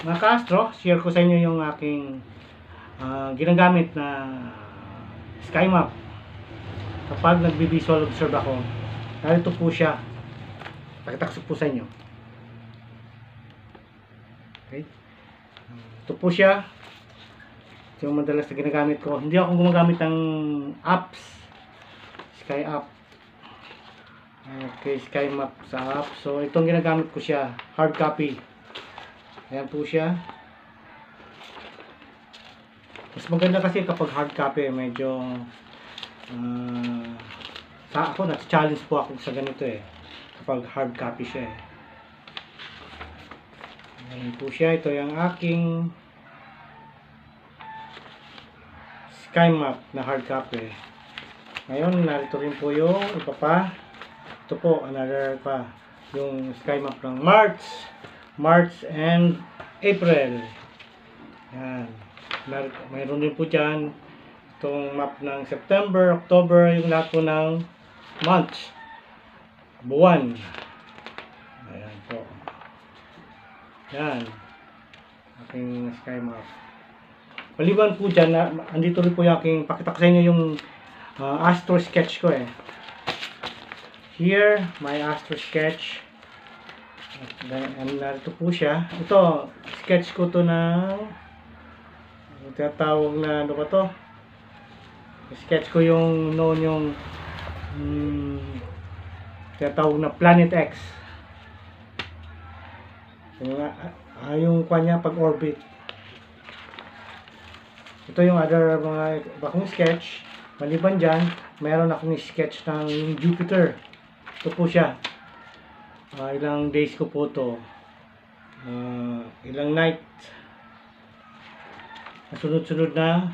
Mga ka-astro, share ko sa inyo yung aking ginagamit na sky map kapag nagbi-visual observe ako. Narito po siya. Pakitakso po sa inyo. Okay. Ito po siya. Ito yung madalas na ginagamit ko. Hindi ako gumagamit ng apps. Sky app. Okay, sky map sa app. So, itong ginagamit ko siya. Hard copy. Ayan po siya. Mas maganda kasi kapag hard copy, medyo sa ako, nag-challenge po ako sa ganito eh. Kapag hard copy siya eh. Ayan po siya. Ito yung aking sky map na hard copy. Ngayon, narito rin po yung iba pa. Ito po, another pa. Yung sky map ng March and April. Yan. Mayroon din po dyan itong map ng September, October, yung lahat po ng months. Buwan. Ayan po. Yan. Aking sky map. Maliban po dyan, andito rin po yung aking, pakita ko sa inyo yung astro sketch ko eh. Here, my astro sketch. And narito po siya. Ito, sketch ko to ng tinatawag na ano ba to? Sketch ko yung noon yung tinatawag na Planet X. Yung kanya pag orbit. Ito yung other mga bakong sketch. Maliban dyan, mayroon akong sketch ng Jupiter. Ito po siya. Ilang days ko po to, ilang night, sunod-sunod na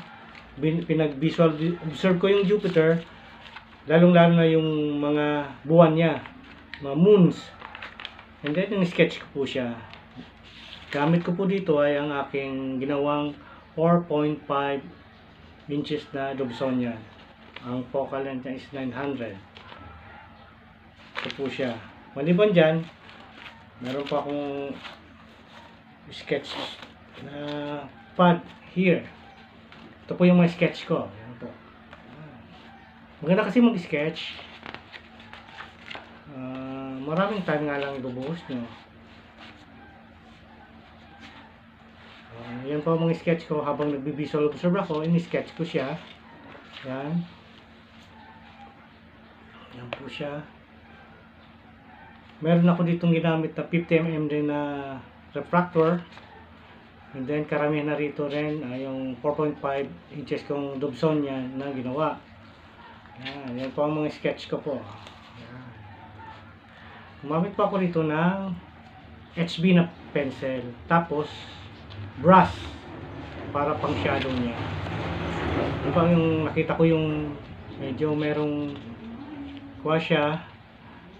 pinag-visual observe ko yung Jupiter, lalong-lalo na yung mga buwan niya, mga moons, and then yung sketch ko po siya. Gamit ko po dito ay ang aking ginawang 4.5 inches na Dobsonian. Ang focal length niya is 900. Ito po siya. Maliban dyan, meron pa akong sketch na pad here. Ito po yung mga sketch ko. Ayan po. Maganda kasi mag-sketch. Maraming time nga lang ibubuhos nyo. Yan po ang mga sketch ko habang nagbi-visual observe ako. Ini-sketch ko siya. Yan. Yan po siya. Meron ako ditong ginamit na 50mm din na refractor. And then karamihan na rito rin yung 4.5 inches kong Dobsonian na ginawa. Yan po ang mga sketch ko po. Yan. Gumamit pa ako rito ng HB na pencil. Tapos brush para pang shadow niya. Yan pa yung nakita ko yung medyo merong kuha siya.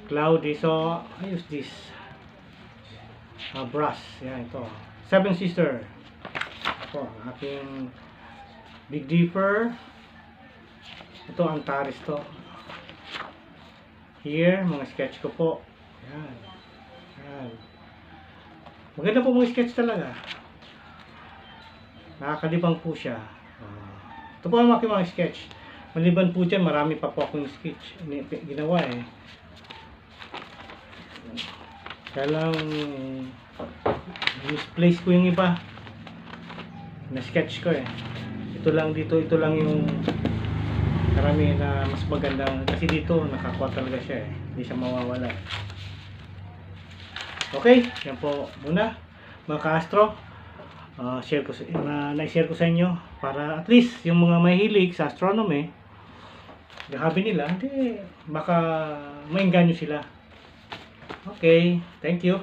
Cloudy, so I use this brush. Yan, ito Seven Sister. Ito aking Big Dipper. Ito Antares to. Here, mga sketch ko po. Yan. Yan. Maganda po mga sketch talaga. Nakakalibang po siya. Ito po ang aking mga sketch. Maliban po dyan, marami pa po akong sketch ginawa eh. Kaya lang misplace ko yung iba na sketch ko eh. Ito lang dito, ito lang yung karami na mas maganda kasi dito nakakuha talaga siya eh. Hindi siya mawawala. Okay, yan po muna mga ka-astro. Na-share ko sa inyo para at least yung mga mahilig sa astronomy, gahabi nila, hindi baka maengganyo sila. Okay, thank you.